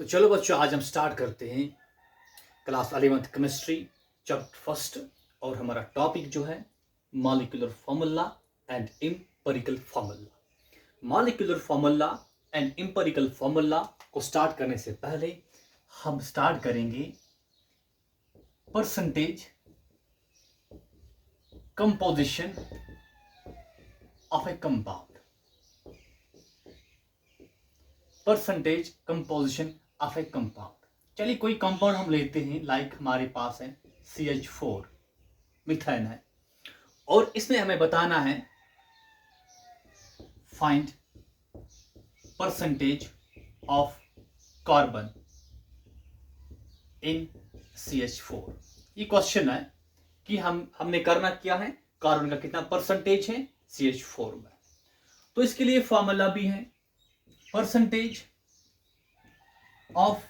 तो चलो बच्चों, आज हम स्टार्ट करते हैं class 11th chemistry chapter first. और हमारा टॉपिक जो है molecular formula and empirical formula. Molecular formula and empirical formula को स्टार्ट करने से पहले हम स्टार्ट करेंगे percentage composition of A compound. Percentage composition of A compound. चलिए कोई कंपाउंड हम लेते हैं, लाइक हमारे पास है CH4 मिथेन है, और इसमें हमें बताना है find percentage of carbon in CH4। ये क्वेश्चन है कि हमने करना क्या है, कार्बन का कितना परसेंटेज है CH4 में। तो इसके लिए फॉर्मूला भी है, percentage of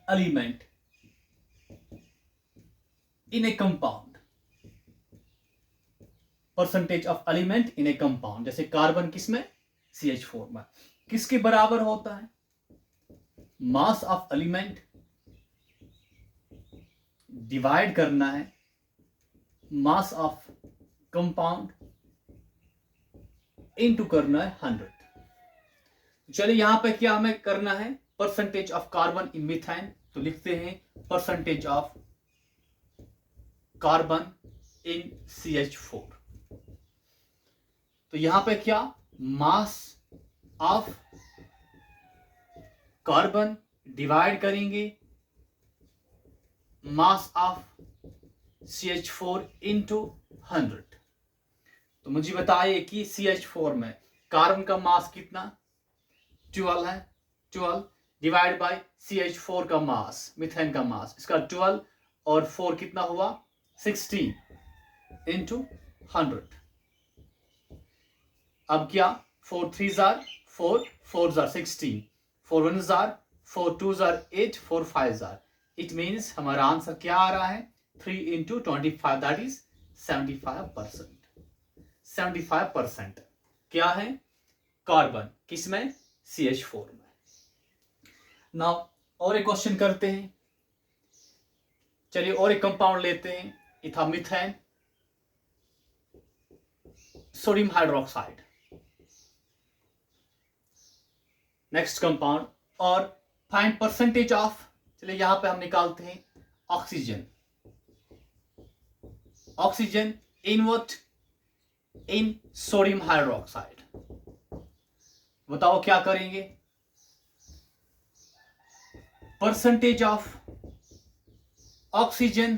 element in A compound. Percentage of element in A compound, जैसे कार्बन किसमें, CH4 में, किसके बराबर होता है, मास ऑफ एलिमेंट डिवाइड करना है मास ऑफ कंपाउंड इनटू करना है 100। चलिए यहां पे क्या हमें करना है, percentage of carbon in methane, तो लिखते हैं percentage of carbon in CH4। तो यहां पे क्या, मास ऑफ कार्बन डिवाइड करेंगे मास ऑफ CH4 इंटू 100। तो मुझे बताइए कि CH4 में कार्बन का मास कितना, 12 है, 12 डिवाइड बाय CH4 का मास, मिथेन का मास, इसका 12 और 4 कितना हुआ 16 इंटू 100। अब क्या, 4 3 jar 4, 4 jar 16, 4 1 jar 4, 2 jar 8, 4 5 jar. It means हमारा आंसर क्या आ रहा है, 3 इंटू 25, दैट इज 75%। 75% क्या है कार्बन, किसमें, CH4 में। नाउ और एक क्वेश्चन करते हैं। चलिए और एक कंपाउंड लेते हैं, इथा methane sodium hydroxide. Next compound, और फाइंड परसेंटेज ऑफ, चलिए यहां पे हम निकालते हैं oxygen. Oxygen in what, in sodium hydroxide. बताओ क्या करेंगे, percentage of oxygen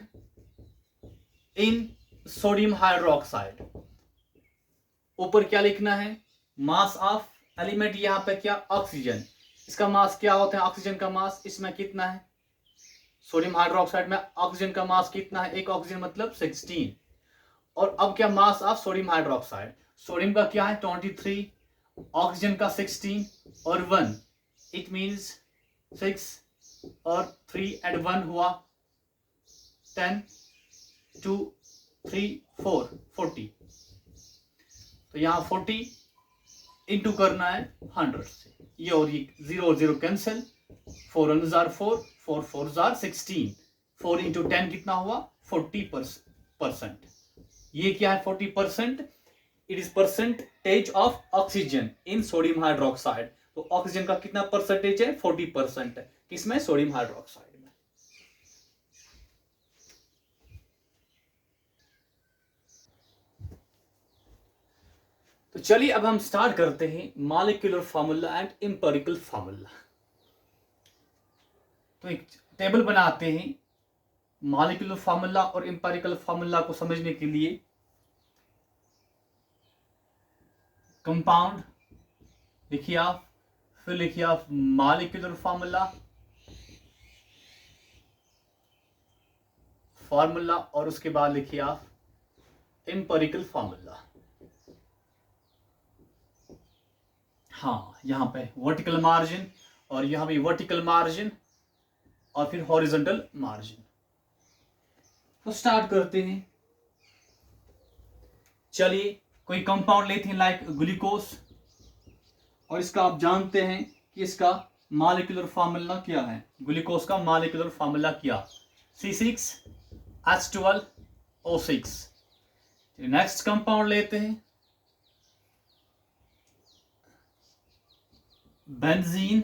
in sodium hydroxide. ऊपर क्या लिखना है, मास ऑफ एलिमेंट, यहां पे क्या, ऑक्सीजन, इसका मास क्या होता है, ऑक्सीजन का मास इसमें कितना है, सोडियम हाइड्रोक्साइड में ऑक्सीजन का मास कितना है, एक ऑक्सीजन मतलब 16। और अब क्या, mass of sodium hydroxide, sodium का क्या है 23, ऑक्सीजन का 16 और 1, इट मीन्स 6 और 3 एंड 1 हुआ 10, 2 3 4 40। तो यहां 40 इंटू करना है 100 से, ये और ये 0 और 0 कैंसिल, 4 1 जार 4, 4 4 जार 16, 4 इंटू 10 कितना हुआ 40%। ये क्या है 40%, it is percentage of oxygen in sodium hydroxide. तो ऑक्सीजन का कितना परसेंटेज है, 40% है, किसमें, सोडियम हाइड्रोक्साइड में। तो चलिए अब हम स्टार्ट करते हैं molecular formula and empirical formula. तो एक टेबल बनाते हैं मॉलिक्यूलर फार्मूला और एम्पिरिकल फार्मूला को समझने के लिए। कंपाउंड लिखिए आप, फिर लिखिए आप मॉलिक्यूलर फार्मूला, फार्मूला, और उसके बाद लिखिए आप एम्पिरिकल फार्मूला। हाँ, यहां पे वर्टिकल मार्जिन और यहां भी वर्टिकल मार्जिन और फिर हॉरिजॉन्टल मार्जिन। तो स्टार्ट करते हैं। चलिए कोई कंपाउंड लेते हैं लाइक ग्लूकोज, और इसका आप जानते हैं कि इसका मॉलिक्यूलर फार्मूला क्या है, ग्लूकोज का मॉलिक्यूलर फार्मूला क्या, C6H12O6। नेक्स्ट कंपाउंड लेते हैं बेंजीन।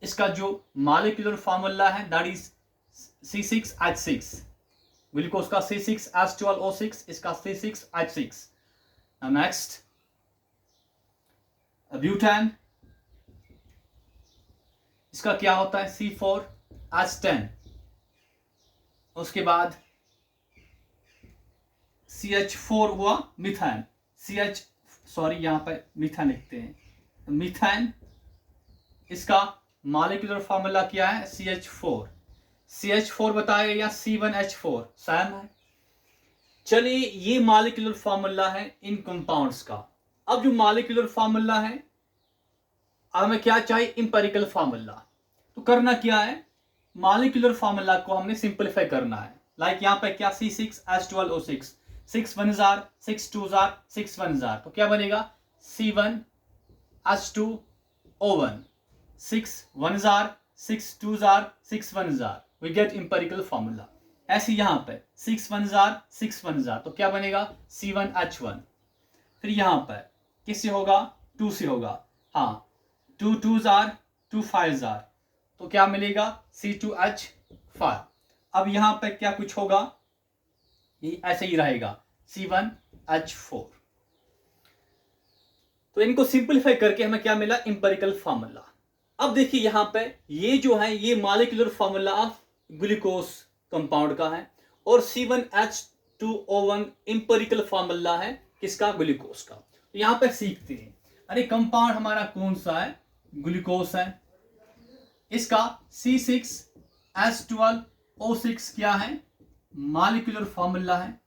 इसका जो मॉलिक्यूलर फार्मूला है दैट इज C6H6, ग्लूकोज का C6H12O6, इसका C6H6। नेक्स्ट ब्यूटेन, इसका क्या होता है C4H10। उसके बाद CH4 हुआ मिथान, यहां पर मिथान लिखते हैं, मिथान, इसका मॉलिक्यूलर फार्मूला क्या है CH4 बताया या C1H4 सेम है। चलिए ये मॉलिक्यूलर फार्मूला है इन कंपाउंड्स का। अब जो मॉलिक्यूलर फार्मूला है, अब हमें क्या चाहिए, इंपेरिकल फार्मूला। तो करना क्या है, मॉलिक्यूलर फार्मूला को हमने सिंपलीफाई करना है। लाइक यहाँ पे क्या C6H12O6, 6 1 जार 6 2 जार 6 1 जार, तो क्या बनेगा C1H2O1, 6 1 जार 6 2 जार 6 1 जार, वी गेट इंपेरिकल फार्मूला। ऐसे यहाँ पे 6 1 जार 6 1 जार, तो क्या बनेगा C1H1। फिर यहाँ पर किससे होगा, 2 से होगा, हाँ 2 2 जार 2 5 जार, तो क्या मिलेगा C2H5। अब यहाँ पे क्या कुछ होगा, ये ऐसे ही रहेगा C1H4। तो इनको सिंपलीफाई करके हमें क्या मिला, इंपेरिकल फार्मूला। अब देखिए यहाँ पे ये जो है ये molecular formula of glucose compound का है, और C1H2O1 इंपेरिकल फार्मूला है किसका, ग्लूकोज का। तो यहाँ पे सीखते हैं, अरे कंपाउंड हमारा कौन सा है, ग्लूकोज है, इसका C6H12O6 क्या है, मॉलिक्यूलर फार्मूला है,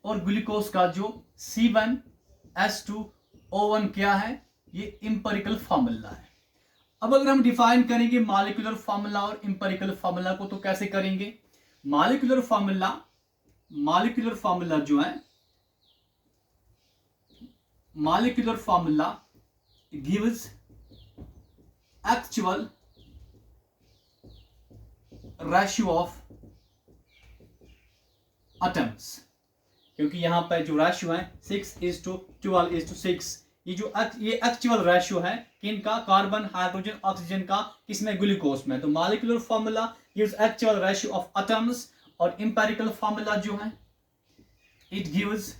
और ग्लूकोज का जो C1H2O1 क्या है, ये इंपेरिकल फार्मूला है। अब अगर हम डिफाइन करेंगे मॉलिक्यूलर फार्मूला और इंपेरिकल फार्मूला को, तो कैसे करेंगे, मॉलिक्यूलर फार्मूला जो है, molecular formula gives actual ratio of atoms, क्योंकि यहां पर जो रेशियो है 6:12:6, ये एक्चुअल रेशियो है किनका, कार्बन हाइड्रोजन ऑक्सीजन का, किसमें, ग्लूकोज में। तो molecular formula gives actual ratio of atoms, और इंपेरिकल फार्मूला जो है इट गिव्स,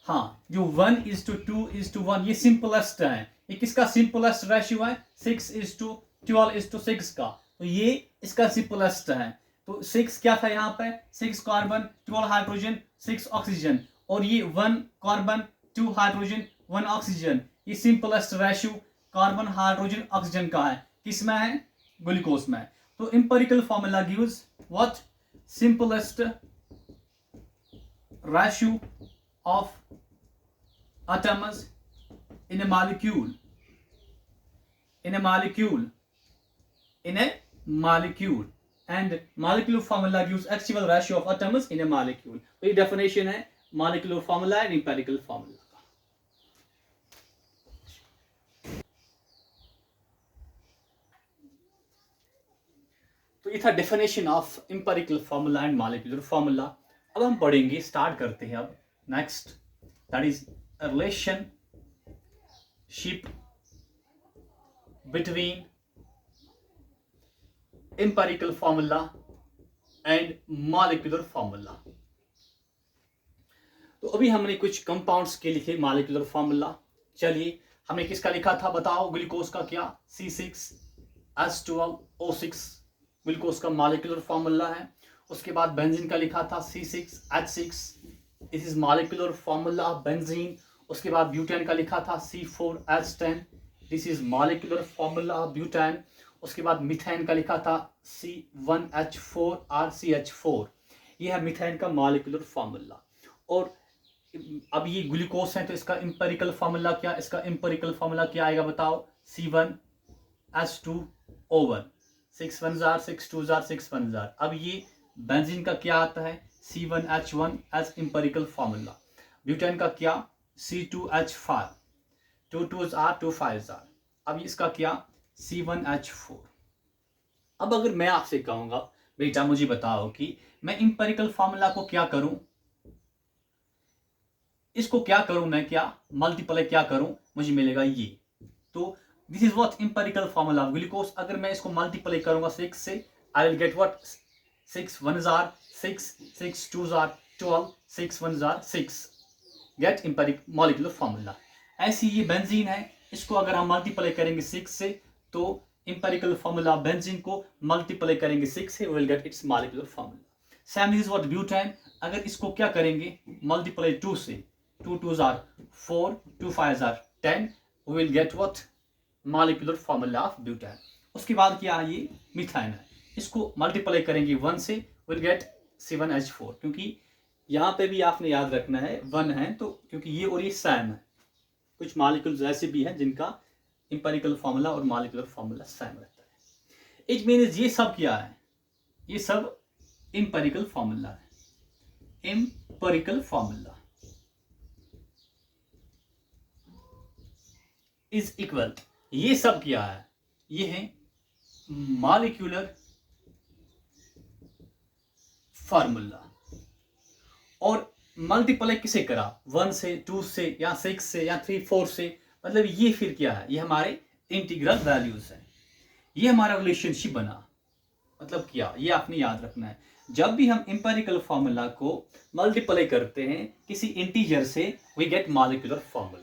हाँ जो 1:2:1, ये सिंपलेस्ट है, ये किसका सिंपलेस्ट रेशियो है, 6:12:6 का, तो ये इसका सिंपलेस्ट है। तो 6 क्या था यहाँ पे, 6 कार्बन 12 हाइड्रोजन 6 ऑक्सीजन, और ये 1 कार्बन 2 हाइड्रोजन 1 ऑक्सीजन, ये simplest ratio carbon hydrogen oxygen का है, किसमें है, ग्लूकोज में। तो empirical formula gives what, simplest ratio of atoms in a molecule, and molecular formula gives actual ratio of atoms in a molecule। तो ये definition है molecular formula and empirical formula का। तो ये था definition of empirical formula and molecular formula। अब हम पढ़ेंगे, स्टार्ट करते हैं अब next, that is relationship between empirical formula and molecular formula। तो अभी हमने कुछ कंपाउंड्स के लिखे मॉलिक्यूलर फार्मूला। चलिए हमने किसका लिखा था बताओ, ग्लूकोज का क्या, C6H12O6 ग्लूकोज का मॉलिक्यूलर फार्मूला है। उसके बाद बेंजीन का लिखा था C6H6, this is molecular formula of benzene. उसके बाद ब्यूटेन का लिखा था C4H10, this is molecular formula of butane. उसके बाद मिथेन का लिखा था C1H4 और CH4, ये है मिथेन का मॉलिक्यूलर फार्मूला। और अब ये ग्लूकोज है तो इसका इंपेरिकल फार्मूला क्या, इसका इंपेरिकल फार्मूला क्या आएगा बताओ, C1H2O1, 6 1 जार 6 2 जार 6 1 जार। अब ये बेंजीन का क्या आता है, C1H1 as empirical formula. Butane का क्या, C2H5, 2 2 जार 2 5 जार। अब इसका क्या, C1H4। अब अगर मैं आपसे कहूंगा बेटा मुझे बताओ कि मैं इंपेरिकल फार्मूला को क्या करूं, इसको क्या करूं, मैं क्या मल्टीप्लाई क्या करूं, मुझे मिलेगा ये। तो this is what empirical formula of glucose. अगर मैं इसको मल्टीप्लाई करूंगा 6 से, I will get what, 6 1s are 6, 6 2s are 12, 6 1s are 6, get empiric molecular formula. ऐसी ये बेंजीन है, इसको अगर हम मल्टीप्लाई करेंगे 6 से तो इंपेरिकल फार्मूला बेंजीन को मल्टीप्लाई करेंगे 6 से, we will get its molecular formula. Same this is what butane, अगर इसको क्या करेंगे मल्टीप्लाई 2 से, 2 2s are 4, 2 5s are 10, we will get what, molecular formula of butane। उसके बाद क्या है, ये मिथाइन है, इसको मल्टीप्लाई करेंगे 1 से, विल गेट C1H4। क्योंकि यहाँ पे भी आपने याद रखना है 1 है, तो क्योंकि ये और ये सेम है, कुछ मॉलिक्यूल्स ऐसे भी हैं जिनका इंपेरिकल फार्मूला और मॉलिक्यूलर फार्मूला सेम रहता है। इट मीन्स ये सब क्या है, ये सब इंपेरिकल फार्मूला है, इंपेरिकल फार्मूला इज इक्वल, ये सब क्या है, ये है मॉलिक्यूलर फार्मूला। और मल्टीप्लाई किसे करा, 1 से, 2 से, या 6 से, या 3 4 से, मतलब ये फिर क्या है, ये हमारे इंटीग्रल वैल्यूज हैं, ये हमारा रिलेशनशिप बना। मतलब क्या, ये आपने याद रखना है, जब भी हम इंपेरिकल फार्मूला को मल्टीप्लाई करते हैं किसी इंटीजर से, we get molecular formula.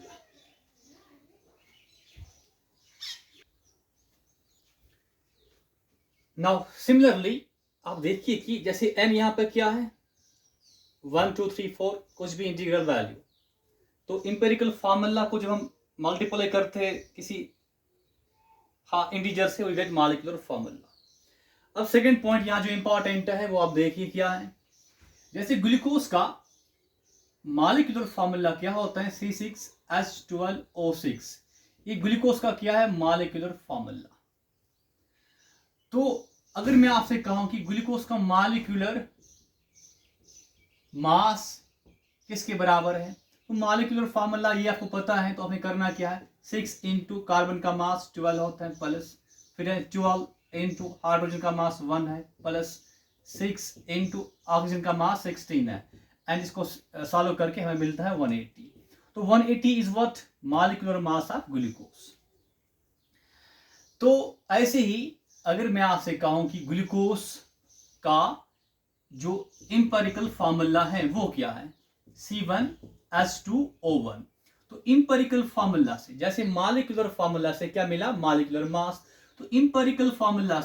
Now similarly आप देखिए कि जैसे n यहाँ पर क्या है 1 2 3 4, कुछ भी इंटीग्रल वैल्यू, तो इंपेरिकल फार्मूला को जब हम मल्टीप्लाई करते हैं किसी इंटीजर से, वी गेट मॉलिक्यूलर फार्मूला। अब सेकंड पॉइंट यहाँ जो इंपॉर्टेंट है वो आप देखिए क्या है, जैसे ग्लूकोज का मॉलिक्यूलर फार्मूला क्या होता है, C6H12O6, ये ग्लूकोज का क्या है मॉलिक्यूलर फार्मूला। तो अगर मैं आपसे कहूं कि ग्लूकोज का मॉलिक्यूलर मास किसके बराबर है, तो मॉलिक्यूलर फार्मूला ये आपको पता है, तो हमें करना क्या है, 6 इंटू कार्बन का मास 12 होता है प्लस, फिर 12 इंटू हाइड्रोजन का मास 1 है प्लस 6 इंटू ऑक्सीजन का मास 16 है, एंड इसको सॉल्व करके हमें मिलता है 180। तो 180 is what molecular mass of glucose. तो ऐसे ही अगर मैं आपसे कहूं कि ग्लूकोज का जो इंपेरिकल फार्मूला है वो क्या है, C1H2O1। तो इंपेरिकल फार्मूला से, जैसे मॉलिक्यूलर फार्मूला से क्या मिला, मॉलिक्यूलर मास, तो इंपेरिकल फार्मूला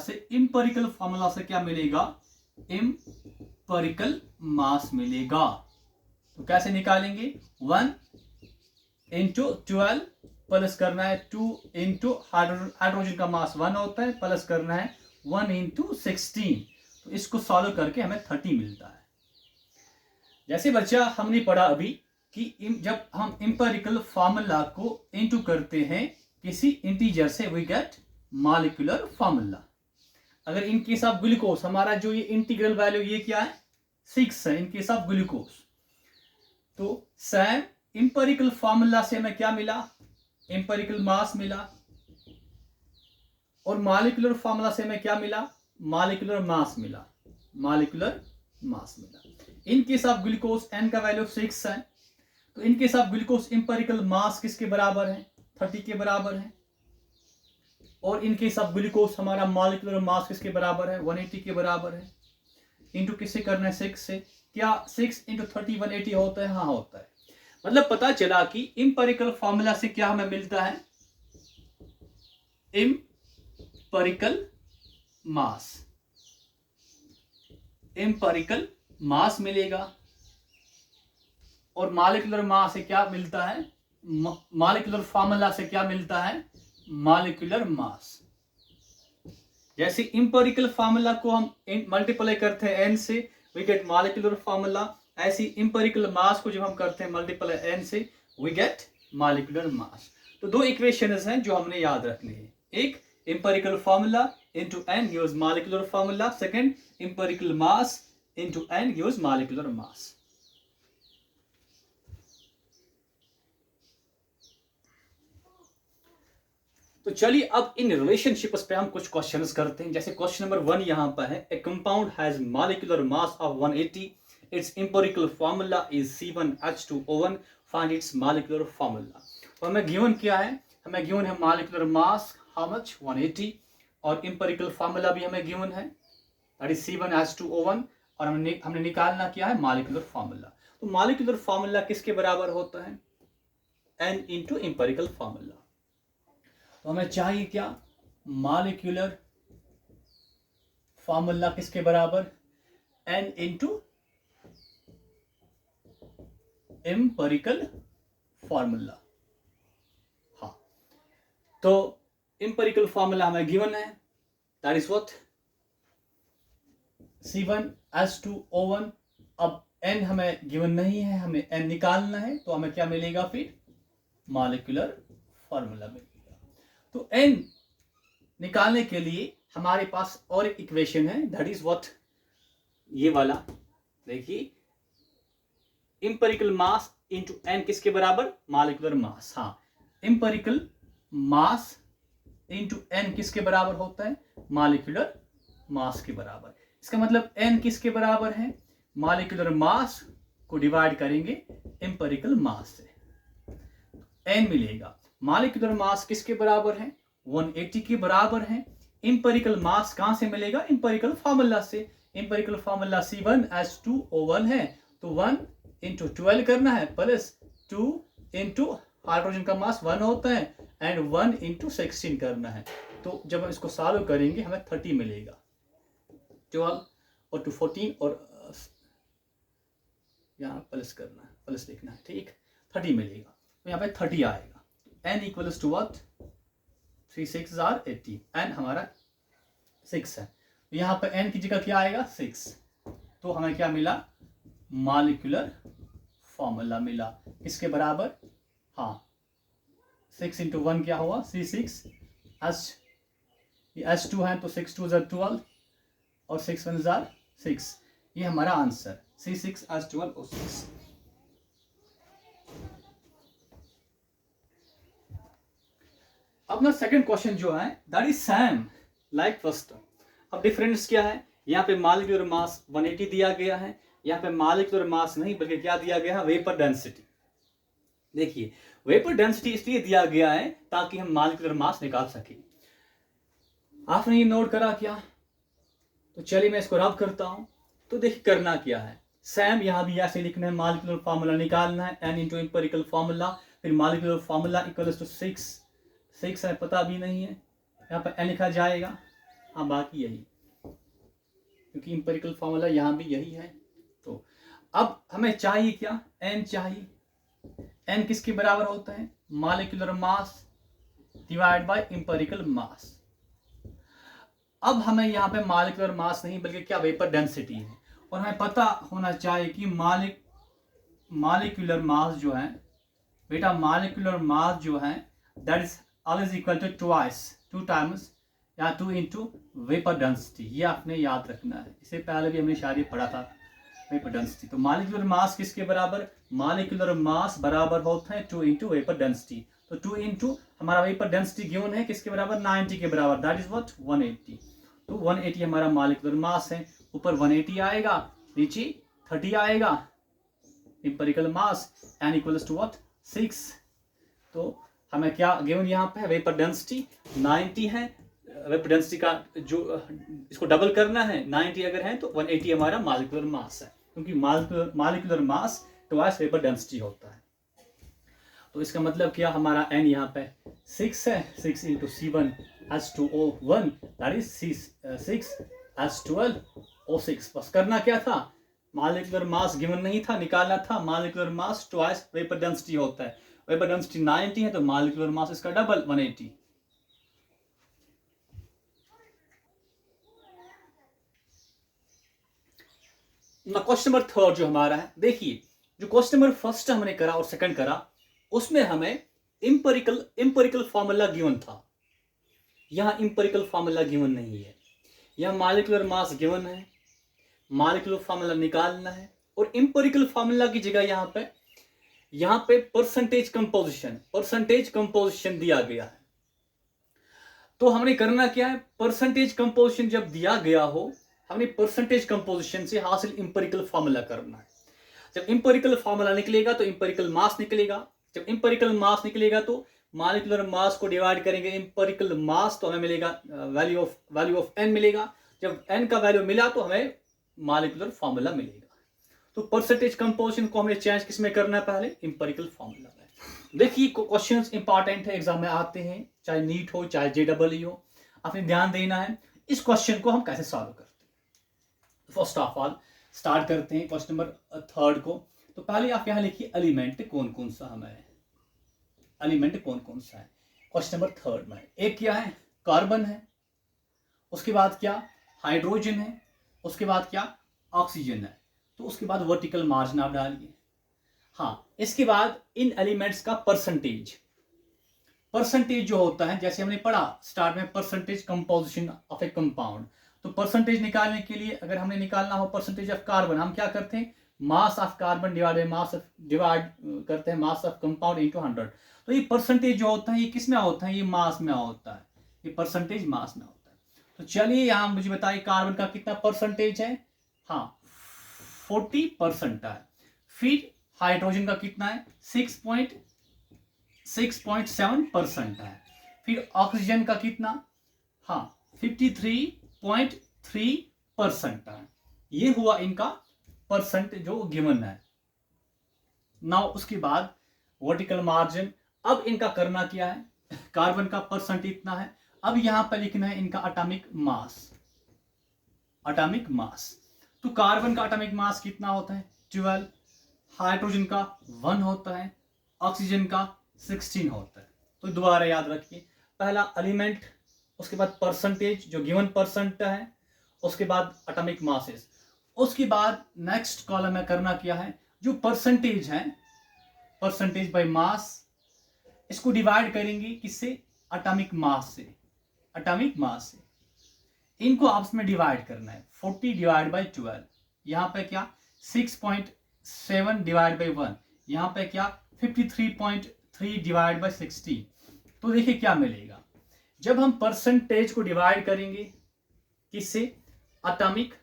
से क्या मिलेगा, इंपेरिकल मास मिलेगा। तो कैसे निकालेंगे, 1 इंटू 12 प्लस करना है 2 इंटू हाइड्रोजन का मास 1 होता है, प्लस करना है 1 इंटू 16, तो इसको सॉल्व करके हमें 30 मिलता है। जैसे बच्चा हमने पढ़ा अभी कि जब हम इंपेरिकल फार्मूला को इनटू करते हैं किसी इंटीजर से, वी गेट मॉलिक्यूलर फार्मूला। अगर इन केस ऑफ ग्लूकोज हमारा जो ये इंटीग्रल वैल्यू ये क्या है 6 है इन केस ऑफ ग्लूकोज, तो सेम इंपेरिकल फार्मूला से हमें क्या मिला, इंपेरिकल मास मिला, और मॉलिक्यूलर फार्मूला से हमें क्या मिला, मॉलिक्यूलर मास मिला, मॉलिक्यूलर मास मिला। In case of glucose n का वैल्यू 6 है, तो in case of glucose empirical mass किसके बराबर है, 30 के बराबर है, और इन केस ऑफ ग्लूकोज हमारा मॉलिक्यूलर मास किसके बराबर है, 180 के बराबर है। इंटू किससे करना है, 6 से। क्या 6 इंटू 30 180 होता है, हाँ होता है। मतलब पता चला कि इंपेरिकल फार्मूला से क्या हमें मिलता है, इंपेरिकल मास, इंपेरिकल मास मिलेगा, और मॉलिक्यूलर मास से क्या मिलता है, मॉलिक्यूलर फार्मूला से क्या मिलता है, मॉलिक्यूलर मास। जैसे इंपेरिकल फार्मूला को हम मल्टीप्लाई करते हैं n से, वी गेट मॉलिक्यूलर फार्मूला। ऐसी इंपेरिकल मास को जब हम करते हैं मल्टीप्लाई n से, वी गेट मॉलिक्यूलर मास। तो दो इक्वेशंस हैं जो हमने याद रखनी है, एक empirical formula into n gives molecular formula, second empirical mass into n gives molecular mass। तो चलिए अब इन रिलेशनशिप्स पे हम कुछ क्वेश्चंस करते हैं। जैसे क्वेश्चन नंबर 1 यहाँ पर है, ए compound has molecular mass of 180, it's empirical formula is C1H2O1, find its molecular formula. तो हमें गिवन क्या है, हमें गिवन है मॉलिक्यूलर मास हाउ मच 180, और एम्पिरिकल फार्मूला भी हमें गिवन है, दैट इज C1H2O1, और हमने निकालना क्या है, मॉलिक्यूलर फार्मूला। तो मॉलिक्यूलर फार्मूला किसके बराबर होता है, N इंटू एम्पिरिकल फार्मूला। तो हमें चाहिए क्या, मॉलिक्यूलर फार्मूला किसके बराबर, N इंटू एम्पिरिकल फार्मूला। हाँ, तो एम्पिरिकल फार्मूला हमें गिवन है, दैट इज व्हाट C1H2O1। अब N हमें गिवन नहीं है, हमें N निकालना है, तो हमें क्या मिलेगा, फिर मॉलिक्यूलर फार्मूला मिलेगा। तो N निकालने के लिए हमारे पास और एक इक्वेशन है, दैट इज व्हाट, ये वाला देखिए, एम्पिरिकल मास इंटू N किसके बराबर, मॉलिक्यूलर मास। हाँ, एम्पिरिकल मास इंटू N किसके बराबर होता है, मॉलिक्यूलर मास के बराबर। इसका मतलब N किसके बराबर है, मॉलिक्यूलर मास को डिवाइड करेंगे एम्पिरिकल मास से, N मिलेगा। मॉलिक्यूलर मास किसके बराबर है, 180 के बराबर है। एम्पिरिकल मास कहां से मिलेगा, एम्पिरिकल फार्मूला से। एम्पिरिकल फार्मूला C1H2O1 है, तो 1 इंटू 12 करना है, प्लस 2 इंटू हाइड्रोजन का मास 1 होता है, एंड 1 इंटू 16 करना है। तो जब हम इसको सॉल्व करेंगे हमें 30 मिलेगा, 12 और 2 14, और यहाँ प्लस करना है, प्लस लिखना है, ठीक, 30 मिलेगा। तो यहाँ पे 30 आएगा। N equals to what, 3 6 are 80, N हमारा 6 है, तो यहाँ पे N की जगह क्या आएगा, 6। तो हमें क्या मिला, मॉलिक्यूलर फॉर्मूला मिला, किसके बराबर, हाँ 6 इंटू 1 क्या हुआ, C6H, ये H2 है तो 6 2 12, और 6 1 6, ये हमारा आंसर C6H12O6। अपना सेकंड क्वेश्चन जो है, that is same like first. अब डिफरेंस क्या है, यहाँ पे मॉलिक्यूलर मास 180 दिया गया है, यहाँ पे मॉलिक्यूलर मास नहीं बल्कि क्या दिया गया है, वेपर डेंसिटी। देखिए वेपर डेंसिटी इसलिए दिया गया है ताकि हम मॉलिक्यूलर मास निकाल सके। आपने ये नोट करा क्या, तो चलिए मैं इसको रब करता हूं। तो देखिए करना क्या है, सेम यहाँ भी ऐसे लिखना है, मॉलिक्यूलर फार्मूला निकालना है, N इंटू एम्पिरिकल फार्मूला, फिर मॉलिक्यूलर फार्मूला इक्वल्स टू 6 है, पता भी नहीं है, यहाँ पर N लिखा जाएगा। हाँ बाकी यही, क्योंकि एम्पिरिकल फार्मूला यहाँ भी यही है। तो अब हमें चाहिए क्या, N चाहिए। N किसके बराबर होता है, molecular mass divide by empirical mass. अब हमें यहाँ पे मॉलिक्यूलर मास नहीं बल्कि क्या, वेपर डेंसिटी है, और हमें पता होना चाहिए कि मॉलिक्यूलर मास जो है बेटा, मॉलिक्यूलर मास जो है that is always equal to twice, 2 times या 2 इंटू वेपर डेंसिटी। ये आपने याद रखना है, इससे पहले भी हमने शायद पढ़ा था वेपर डेंसिटी। तो मॉलिक्यूलर मास किसके बराबर, मॉलिक्यूलर मास बराबर होता है 2 इंटू वेपर डेंसिटी। तो 2 इंटू हमारा वेपर डेंसिटी गिवन है किसके बराबर, 90 के बराबर, दैट इज व्हाट 180। तो 180 हमारा मॉलिक्यूलर मास है, ऊपर 180 आएगा, नीचे 30 आएगा, empirical mass N equals to what 6। तो हमें क्या गिवन यहाँ पे है, वेपर डेंसिटी 90 है, वेपर डेंसिटी का जो इसको डबल करना है, 90 अगर है तो 180 हमारा मॉलिक्यूलर मास है, क्योंकि molecular mass twice vapour density होता है। तो इसका मतलब क्या, हमारा N यहाँ पे 6 है, 6 into C1H2O1 that is 6H12O6। बस करना क्या था, मॉलिक्यूलर मास गिवन नहीं था, निकालना था। Molecular mass twice vapour density होता है, वेपर डेंसिटी 90 है तो मॉलिक्यूलर मास इसका डबल 180। क्वेश्चन नंबर 3 जो हमारा है, देखिए जो क्वेश्चन नंबर फर्स्ट हमने करा और सेकंड करा, उसमें हमें इंपेरिकल फार्मूला गिवन था, यहां इंपेरिकल फार्मूला गिवन नहीं है। यहां मॉलिक्यूलर मास गिवन है, मॉलिक्यूलर फार्मूला निकालना है, और इंपेरिकल फार्मूला की जगह यहां पे परसेंटेज कंपोजिशन दिया गया है। तो हमने करना क्या है, परसेंटेज कंपोजिशन जब दिया गया हो, हमने परसेंटेज कंपोजिशन से हासिल इंपेरिकल फार्मूला करना है। जब इंपेरिकल फार्मूला निकलेगा तो इंपेरिकल मास निकलेगा। जब इंपेरिकल मास निकलेगा तो मॉलिक्यूलर मास को डिवाइड करेंगे इंपेरिकल मास, तो हमें मिलेगा वैल्यू ऑफ एन मिलेगा। जब एन का वैल्यू मिला तो हमें मॉलिक्यूलर फार्मूला मिलेगा। तो परसेंटेज कंपोजिशन को हमने चेंज किस में करना है, पहले इंपेरिकल फार्मूला में। देखिए क्वेश्चंस इंपॉर्टेंट है, एग्जाम में आते हैं, चाहे नीट हो चाहे JEE हो, आपने ध्यान देना है। इस क्वेश्चन को हम कैसे सॉल्व करते हैं। फर्स्ट ऑफ ऑल स्टार्ट करते हैं क्वेश्चन नंबर 3 को। तो पहले आप यहां लिखिए एलिमेंट कौन कौन सा हमें, एलिमेंट कौन कौन सा है क्वेश्चन नंबर 3 में। एक क्या है, कार्बन है, उसके बाद क्या हाइड्रोजन है, उसके बाद क्या ऑक्सीजन है। तो उसके बाद वर्टिकल मार्जिन आप डालिए। हाँ, इसके बाद इन एलिमेंट्स का परसेंटेज जो होता है, जैसे हमने पढ़ा स्टार्ट में percentage composition of A compound. तो परसेंटेज निकालने के लिए अगर हमने निकालना हो परसेंटेज ऑफ कार्बन, हम क्या करते हैं, मास ऑफ कार्बन डिवाइड करते हैं मास ऑफ कंपाउंड इनटू 100। तो ये परसेंटेज जो होता है ये किस में होता है, ये मास में होता है, ये परसेंटेज मास में होता है। तो चलिए यहाँ मुझे बताइए कार्बन का कितना परसेंटेज है। हाँ, 40% है। फिर हाइड्रोजन का कितना है, 6.7% है। फिर ऑक्सीजन का कितना, हाँ 53.3% है। ये हुआ इनका परसेंट जो गिवन है। नाउ उसके बाद वर्टिकल मार्जिन। अब इनका करना क्या है, कार्बन का परसेंट इतना है, अब यहां पर लिखना है इनका एटॉमिक मास। तो कार्बन का एटॉमिक मास कितना होता है, 12, हाइड्रोजन का 1 होता है, ऑक्सीजन का 16 होता है। तो दोबारा याद रखिए, पहला एलिमेंट, उसके बाद परसेंटेज जो गिवन परसेंट है, उसके बाद एटॉमिक मासेस, उसके बाद नेक्स्ट कॉलम में करना क्या है, जो परसेंटेज है, परसेंटेज बाय मास, इसको डिवाइड करेंगे किससे, एटॉमिक मास से। इनको आपस में डिवाइड करना है, 40 डिवाइड बाई 12, यहाँ पे क्या 6.7 डिवाइड बाई 1, यहाँ पे क्या 53.3 डिवाइड बाई 16। तो देखिए क्या मिलेगा, जब हम परसेंटेज को डिवाइड करेंगे किससे, एटॉमिक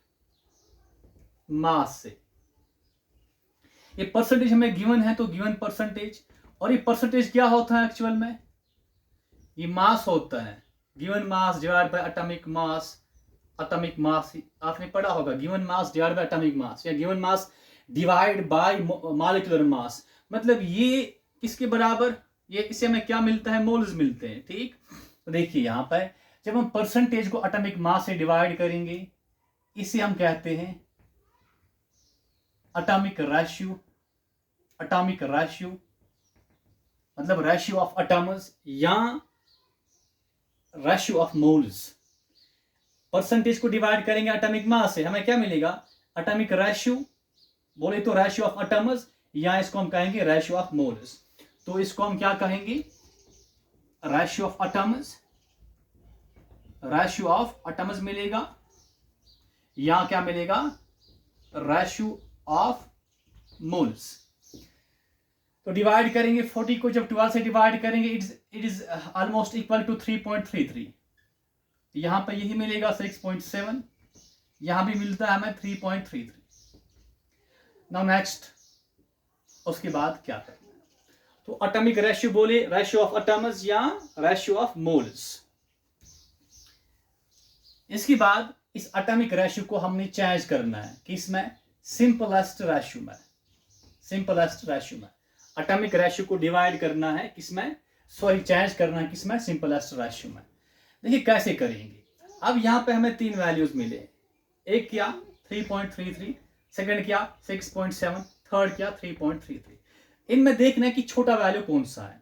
मास से। ये परसेंटेज हमें गिवन है तो गिवन परसेंटेज, और ये परसेंटेज क्या होता है एक्चुअल में, ये मास होता है, given mass divide by atomic mass. आपने पढ़ा होगा, given mass divide by atomic mass, या given mass divide by molecular mass. मतलब ये किसके बराबर, ये इससे हमें क्या मिलता है, मोल्स मिलते हैं। ठीक, तो देखिए यहाँ पर जब हम परसेंटेज को एटॉमिक मास से डिवाइड करेंगे, इसे हम कहते हैं एटॉमिक रेशियो, मतलब रेशियो ऑफ एटम्स या रेशियो ऑफ मोल्स। परसेंटेज को डिवाइड करेंगे एटॉमिक मास से, हमें क्या मिलेगा, एटॉमिक रेशियो, बोले तो रेशियो ऑफ एटम्स, या इसको हम कहेंगे रेशियो ऑफ मोल्स। तो इसको हम क्या कहेंगे, रेशियो ऑफ एटम्स मिलेगा, या क्या मिलेगा, रेशियो ऑफ मोल्स। तो डिवाइड करेंगे 40 को, जब 12 से डिवाइड करेंगे it is almost equal to 3.33। यहां पर यही मिलेगा 6.7, यहां भी मिलता है हमें 3.33। नाउ नेक्स्ट, उसके बाद क्या करना है, तो एटॉमिक रेशियो बोले रेशियो ऑफ एटम्स या रेशियो ऑफ मोल्स। इसके बाद इस एटॉमिक रेशियो को हमने चेंज करना है किसमें, सिंपलेस्ट रेशियो में। एटॉमिक रेशियो को डिवाइड करना है किसमें, चेंज करना है किसमें, सिंपलेस्ट रेशियो में। देखिए कैसे करेंगे, अब यहां पे हमें 3 वैल्यूज मिले, एक क्या 3.33, सेकंड क्या 6.7, थर्ड क्या 3.33। इनमें देखना है कि छोटा वैल्यू कौन सा है।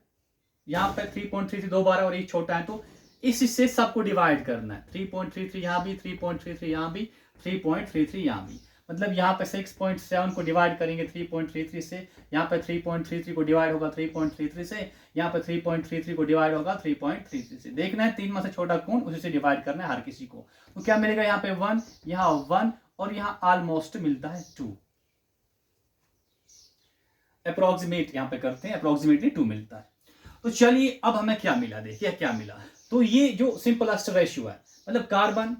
यहाँ पे 3.33 2 बार और एक छोटा है, तो इससे सबको डिवाइड करना है। 3.33 यहाँ भी, 3.33 यहाँ भी, 3.33 यहाँ भी। मतलब यहाँ पे 6.7 को डिवाइड करेंगे 3.33 से, यहाँ पे 3.33 को डिवाइड होगा 3.33 से, यहाँ पे 3.33 को डिवाइड होगा 3.33 से। देखना है 3 में से छोटा कौन, उसी से डिवाइड करना है हर किसी को। तो क्या मिलेगा, यहाँ पे 1, यहाँ 1 और यहाँ ऑलमोस्ट मिलता है 2। अप्रोक्सीमेट यहाँ पे करते हैं, अप्रोक्सीमेटली 2 मिलता है। तो चलिए अब हमें क्या मिला, देखिए क्या मिला, तो ये जो सिंपलेस्ट रेशियो है, मतलब कार्बन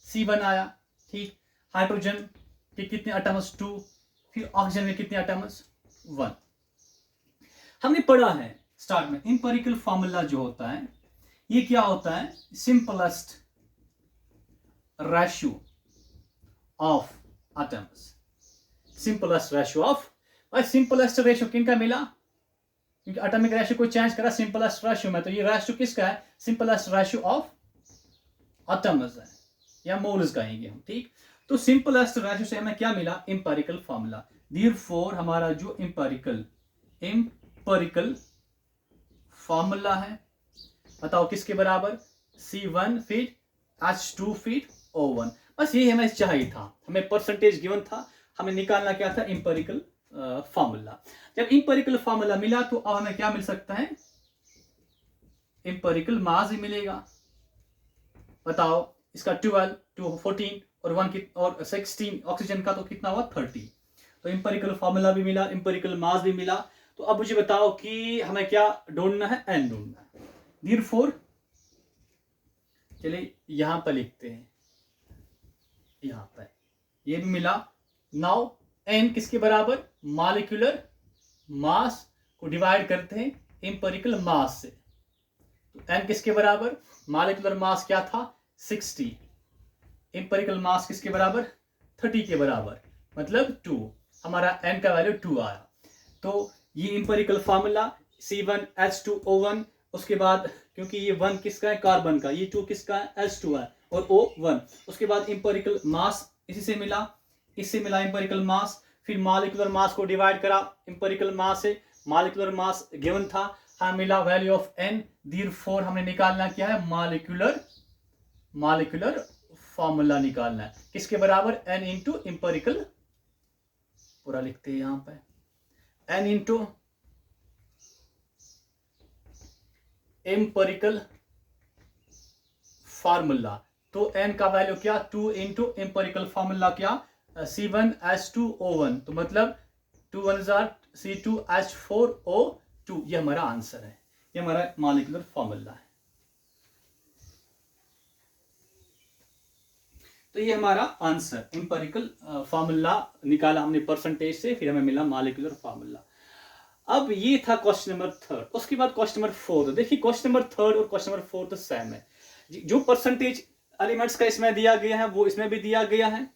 C1 आया, ठीक, हाइड्रोजन के कितने एटम्स 2, फिर ऑक्सीजन के कितने एटम्स 1। हमने पढ़ा है स्टार्ट में इंपेरिकल फार्मूला जो होता है ये क्या होता है, simplest ratio of atoms, simplest ratio of. भाई सिंपलेस्ट रेशियो किनका मिला, क्योंकि एटॉमिक रेशियो को चेंज करा सिंपलेस्ट रेशियो में, तो ये रेशियो किसका है, सिंपलेस्ट रेशियो ऑफ एटम्स है या मोल्स कहेंगे हम, ठीक। तो सिंपलेस्ट रेशियो से हमें क्या मिला, इंपेरिकल फार्मूला। देयरफॉर हमारा जो इंपेरिकल फार्मूला है, बताओ किसके बराबर, C1 feet H2 feet O1। बस ये हमें चाहिए था, हमें परसेंटेज गिवन था, हमें निकालना क्या था, इंपेरिकल फार्मूला। जब इंपेरिकल फार्मूला मिला तो अब हमें क्या मिल सकता है, इंपेरिकल मास भी मिलेगा। बताओ इसका 12 to 14 और 16 ऑक्सीजन का तो कितना हुआ 30। तो इंपेरिकल फार्मूला भी मिला, इंपेरिकल मास भी मिला। तो अब मुझे बताओ कि हमें क्या ढूंढना है, एन ढूंढना है। देयरफॉर चलिए यहां पर लिखते हैं, यहां पर ये भी मिला। नाउ एन किसके बराबर, मॉलिक्यूलर मास को डिवाइड करते हैं इंपेरिकल मास से। तो एन किसके बराबर, मॉलिक्यूलर मास क्या था 60, इंपेरिकल मास किसके बराबर 30 के बराबर, मतलब 2। हमारा एन का वैल्यू 2 आया। तो ये इंपेरिकल फार्मूला C1H2O1, उसके बाद क्योंकि ये 1 किसका है, कार्बन का, ये 2 किसका है, H2 है, और O1। उसके बाद इंपेरिकल मास इसी से मिला, इससे मिला इंपेरिकल मास, फिर मॉलिक्यूलर मास को डिवाइड करा इंपेरिकल मास से, मॉलिक्यूलर मास गिवन था, हमें मिला वैल्यू ऑफ एन। देयरफॉर हमने निकालना क्या है, मॉलिक्यूलर फॉर्मूला निकालना है, किसके बराबर, एन इंटू इंपेरिकल, पूरा लिखते हैं यहां पे, एन इंटू इंपेरिकल फार्मूला। तो एन का वैल्यू क्या, 2 इंटू इंपेरिकल फार्मूला क्या, C1H2O1, तो मतलब 2 1 C2H4O2। ये हमारा आंसर है, ये हमारा मॉलिक्यूलर फार्मूला है। तो ये हमारा आंसर, इंपेरिकल फार्मूला निकाला हमने परसेंटेज से, फिर हमें मिला मॉलिक्यूलर फार्मूला। अब ये था क्वेश्चन नंबर 3। उसके बाद क्वेश्चन नंबर 4। देखिए क्वेश्चन नंबर 3 और क्वेश्चन नंबर 4 तो सेम है, जो परसेंटेज एलिमेंट्स का इसमें दिया गया है वो इसमें भी दिया गया है,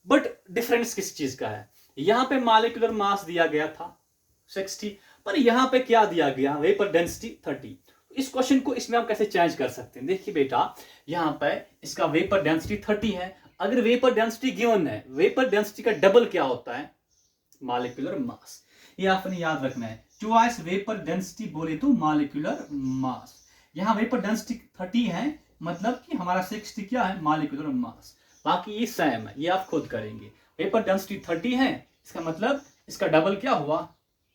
बट डिफरेंस किस चीज का है, यहां पे मॉलिक्यूलर मास दिया गया था 60, पर यहां पे क्या दिया गया, वेपर डेंसिटी 30। इस क्वेश्चन को इसमें हम कैसे चेंज कर सकते हैं, देखिए बेटा यहां पे इसका वेपर डेंसिटी 30 है, अगर वेपर डेंसिटी गिवन है, वेपर डेंसिटी का डबल क्या होता है, मॉलिक्यूलर मास। ये आपने याद रखना है, ट्वाइस वेपर डेंसिटी बोले तो मॉलिक्यूलर मास। यहां वेपर डेंसिटी 30 है, मतलब कि हमारा 60 क्या है, मॉलिक्यूलर मास। बाकी ये सेम है, ये आप खुद करेंगे। वेपर डेंसिटी 30 है, इसका मतलब इसका डबल क्या हुआ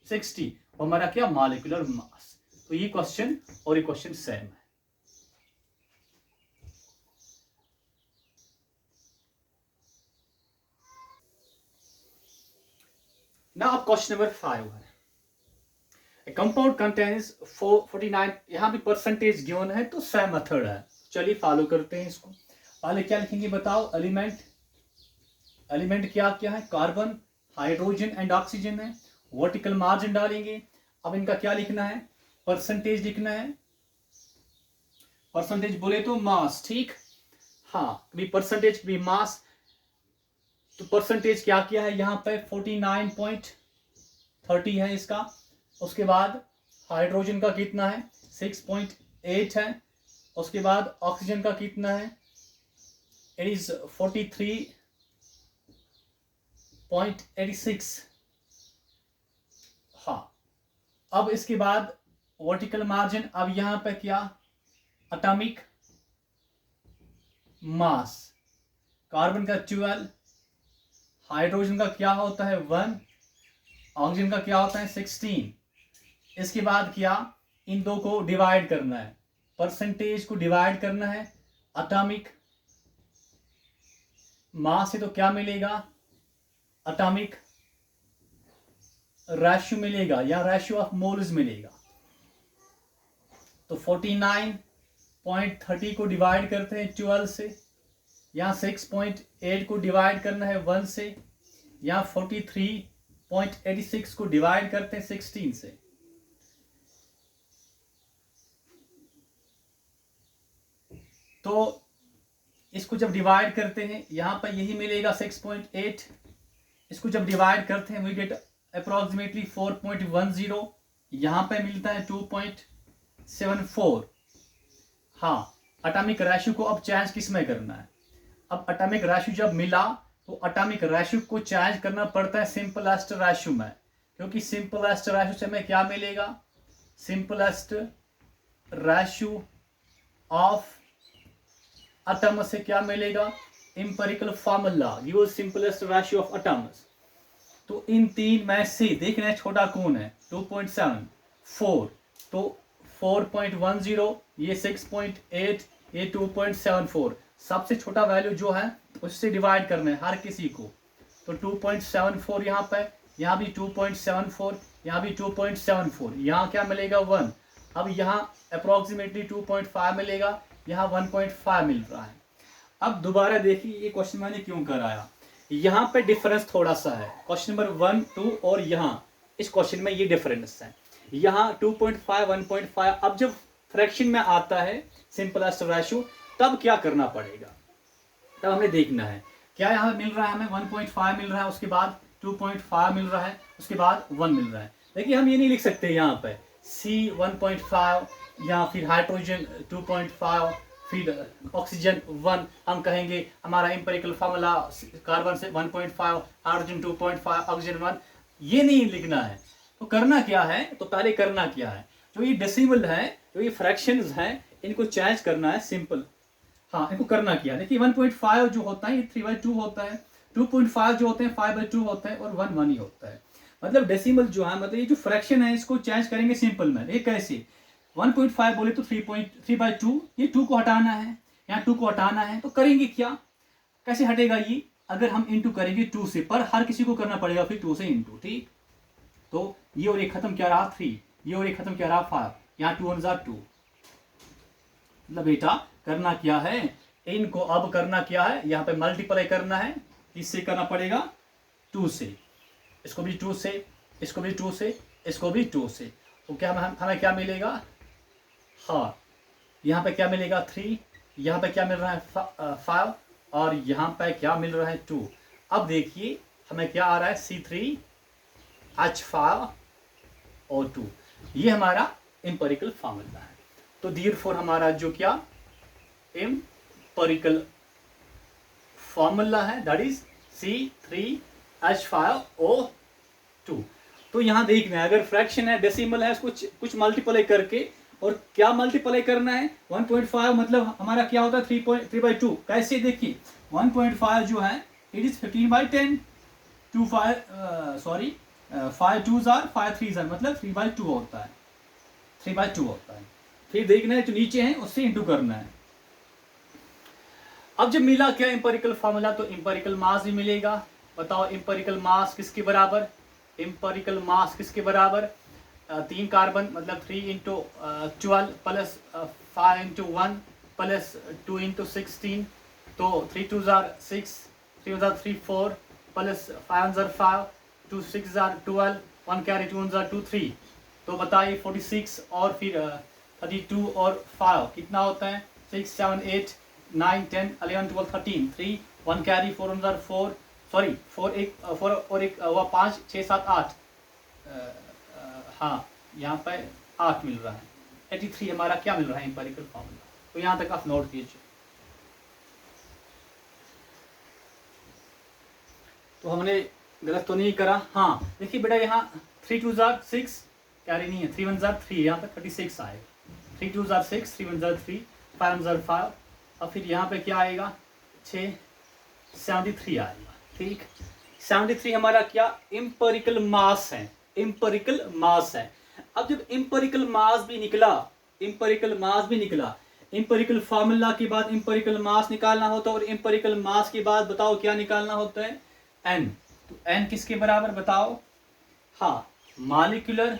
60, और हमारा क्या, मॉलिक्यूलर मास। तो ये क्वेश्चन और ये क्वेश्चन सेम है। ना अब क्वेश्चन नंबर 5 है, कंपाउंड कंटेन्स 49, यहां भी परसेंटेज गिवन है, तो सेम मेथड है। चलिए फॉलो करते हैं इसको। पहले क्या लिखेंगे बताओ, एलिमेंट क्या क्या है, कार्बन, हाइड्रोजन एंड ऑक्सीजन है, वर्टिकल मार्जिन डालेंगे। अब इनका क्या लिखना है, परसेंटेज लिखना है, परसेंटेज बोले तो मास, ठीक। हाँ कभी परसेंटेज कभी मास, तो परसेंटेज क्या किया है यहाँ पे 49.30 है इसका। उसके बाद हाइड्रोजन का कितना है 6.8 है। उसके बाद ऑक्सीजन का कितना है, इट इज 43.86। हाँ अब इसके बाद वर्टिकल मार्जिन, अब यहां पे क्या, एटॉमिक मास, कार्बन का 12, हाइड्रोजन का क्या होता है 1, ऑक्सीजन का क्या होता है 16। इसके बाद क्या, इन दो को डिवाइड करना है, परसेंटेज को डिवाइड करना है एटॉमिक मास से, तो क्या मिलेगा, एटॉमिक रेशियो मिलेगा या रेशियो ऑफ मोल्स मिलेगा। तो 49.30 को डिवाइड करते हैं 12 से, यहाँ 6.8 को डिवाइड करना है 1 से, यहाँ 43.86 को डिवाइड करते हैं 16 से। तो इसको जब डिवाइड करते हैं यहाँ पर यही मिलेगा 6.8, इसको जब डिवाइड करते हैं वी गेट अप्रोक्सीमेटली 4.10, यहाँ पे मिलता है 2.74। हाँ, एटॉमिक रेशियो को अब चेंज किस में करना है? अब एटॉमिक रेशियो जब मिला तो एटॉमिक रेशियो को चेंज करना पड़ता है सिंपलेस्ट रेशियो में, क्योंकि सिंपलेस्ट रेशियो से हमें क्या मिलेगा? सिंपलेस्ट रेशियो ऑफ एटम से क्या मिलेगा? Empirical formula give simplest ratio of atoms. तो इन तीन में से देखना है छोटा कौन है? 2.74, तो 4.10, ये 6.8, ये 2.74। सबसे छोटा वैल्यू जो है उससे डिवाइड करना है हर किसी को। तो 2.74 यहाँ पे, यहाँ भी 2.74, यहाँ भी 2.74, यहाँ क्या मिलेगा? 1। अब यहाँ अप्रोक्सीमेटली 2.5 मिलेगा, यहाँ 1.5 मिल रहा है। अब दोबारा देखिए ये क्वेश्चन मैंने क्यों कराया, यहाँ पे डिफरेंस थोड़ा सा है। क्वेश्चन नंबर 1, 2 और यहाँ इस क्वेश्चन में ये डिफरेंस है। यहाँ 2.5, 1.5। अब जब फ्रैक्शन में आता है सिंपलेस्ट रेशियो तब क्या करना पड़ेगा? तब हमें देखना है क्या यहाँ मिल रहा है हमें 1.5 मिल रहा है, उसके बाद 2.5 मिल रहा है, उसके बाद 1 मिल रहा है। देखिए हम ये नहीं लिख सकते यहाँ पे C 1.5 या फिर हाइड्रोजन 2.5 फिर ऑक्सीजन 1। हम कहेंगे हमारा एम्पिरिकल फार्मूला कार्बन से 1.5, हाइड्रोजन 2.5, ऑक्सीजन 1। ये नहीं लिखना है। तो करना क्या है? तो पहले करना क्या है, जो ये डेसिमल है, जो ये फ्रैक्शंस हैं, इनको चेंज करना है सिंपल। हाँ, इनको करना क्या? देखिए 1.5 जो होता है ये 3/2 होता है, 2.5 जो होते हैं 5/2 होता है, और 1 1 ही होता है। मतलब डेसिमल जो है, मतलब ये जो फ्रैक्शन है इसको चेंज करेंगे सिंपल में। ये कैसे? 1.5 बोले तो 3/2, ये 2 को हटाना है, यहाँ 2 को हटाना है, तो करेंगे क्या? कैसे हटेगा ये? अगर हम इंटू करेंगे 2 से, पर हर किसी को करना पड़ेगा फिर 2 से इंटू, ठीक? तो ये और ये खत्म क्या रहा? 3, ये और ये खत्म क्या रहा? 5, यहाँ 2 1 2। मतलब बेटा करना क्या है? इनको अब करना क्या है? यहाँ पे मल्टीप्लाई करना है, इससे करना पड़ेगा 2 से, इसको भी 2 से, इसको भी 2 से, इसको भी 2 से। तो क्या हमें क्या मिलेगा? हाँ, यहाँ पे क्या मिलेगा? 3, यहाँ पे क्या मिल रहा है? 5, और यहाँ पे क्या मिल रहा है? 2। अब देखिए हमें क्या आ रहा है? C3H5O2। ये हमारा एम्पिरिकल फार्मूला है। तो देयरफॉर हमारा जो क्या एम्पिरिकल फार्मूला है दैट इज C3H5O2। तो यहाँ देखना है, अगर फ्रैक्शन है, डेसिमल है, उसको कुछ मल्टीप्लाई करके, और क्या मल्टीप्लाई करना है? 1.5 मतलब हमारा क्या होता है? 3/2। कैसे? देखिए 1.5 जो है it is 15/10, 5 2s are 5 3s are, मतलब 3/2 होता है, 3/2 होता है। फिर देखना है जो नीचे है उससे इंटू करना है। अब जब मिला क्या एम्पिरिकल फार्मूला, तो एम्पिरिकल मास भी मिलेगा। बताओ एम्पिरिकल मास किसके बराबर? एम्पिरिकल मास किसके बराबर? 3 कार्बन मतलब 3 × 12 प्लस 5 × 1 प्लस 2 × 16, तो 3 2s are 6, 3 1s are 3 4 plus 5 1s are 5, 2 6s are 12, 1 carry 2 1s are 2 3। तो बताइए 46 और फिर 32 और 5 कितना होता है? 6 7 8 9 10 11 12 13, 3 1 कैरी 4 1s are 4, सॉरी 4 और एक हुआ 5 6 7 8, हाँ यहाँ पे 8 मिल रहा है। 83 हमारा क्या मिल रहा है? Empirical formula. तो यहाँ तक आप नोट कीजिए। तो हमने गलत तो नहीं करा? हाँ देखिए बेटा, यहाँ 3 2s are 6 कैरी नहीं है, 3 1s are 3, यहाँ पे 36 आएगा। 3 2s are 6, 3 1s are 3, 5 1s are 5, और फिर यहाँ पे क्या आएगा? 6 73 आएगा, ठीक। 73 हमारा क्या? एम्पिरिकल मास है, एम्पिरिकल मास है। अब जब एम्पिरिकल मास भी निकला, एम्पिरिकल मास भी निकला, एम्पिरिकल फार्मूला के बाद एम्पिरिकल मास निकालना होता है, और एम्पिरिकल मास के बाद बताओ क्या निकालना होता है? n। तो n किसके बराबर बताओ? हाँ, molecular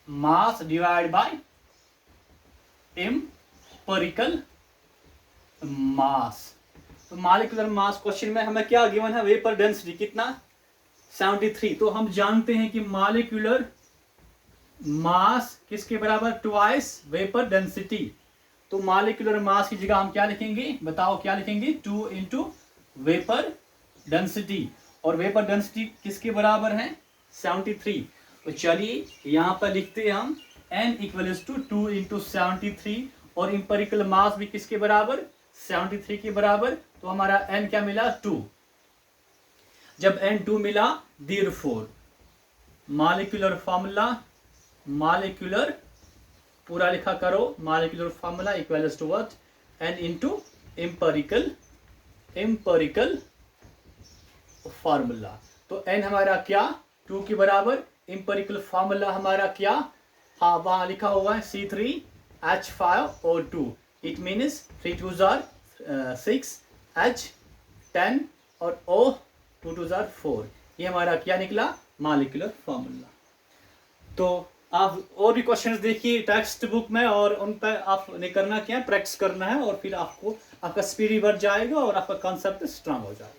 mass divide by empirical mass. तो मॉलिक्यूलर मास क्वेश्चन में हमें क्या गिवन है, वेपर डेंसिटी कितना 73। तो हम जानते हैं कि मॉलिक्यूलर मास किसके बराबर, ट्वाइस वेपर डेंसिटी। तो मॉलिक्यूलर मास की जगह हम क्या लिखेंगे, बताओ क्या लिखेंगे, 2 इंटू वेपर डेंसिटी। और वेपर डेंसिटी किसके बराबर है 73। तो चलिए यहां पर लिखते हैं हम n इक्वल्स टू 2 इंटू 73 और इंपेरिकल मास भी किसके बराबर 73 के बराबर। तो हमारा n क्या मिला 2। जब n 2 मिला देयरफॉर मॉलिक्यूलर फॉर्मूला, मॉलिक्यूलर पूरा लिखा करो, molecular formula equals to what, n into empirical formula. तो n हमारा क्या 2 के बराबर, इंपेरिकल फार्मूला हमारा क्या, हाँ वहां लिखा हुआ है C3H5O2। It means 3 2s are 6, H 10 और O 2 2s are 4। ये हमारा क्या निकला मॉलिक्यूलर फार्मूला। तो आप और भी क्वेश्चंस देखिए टेक्स्ट बुक में और उन पर आपने करना क्या है, प्रैक्टिस करना है और फिर आपको आपका स्पीड भी बढ़ जाएगा और आपका कॉन्सेप्ट स्ट्रांग हो जाएगा।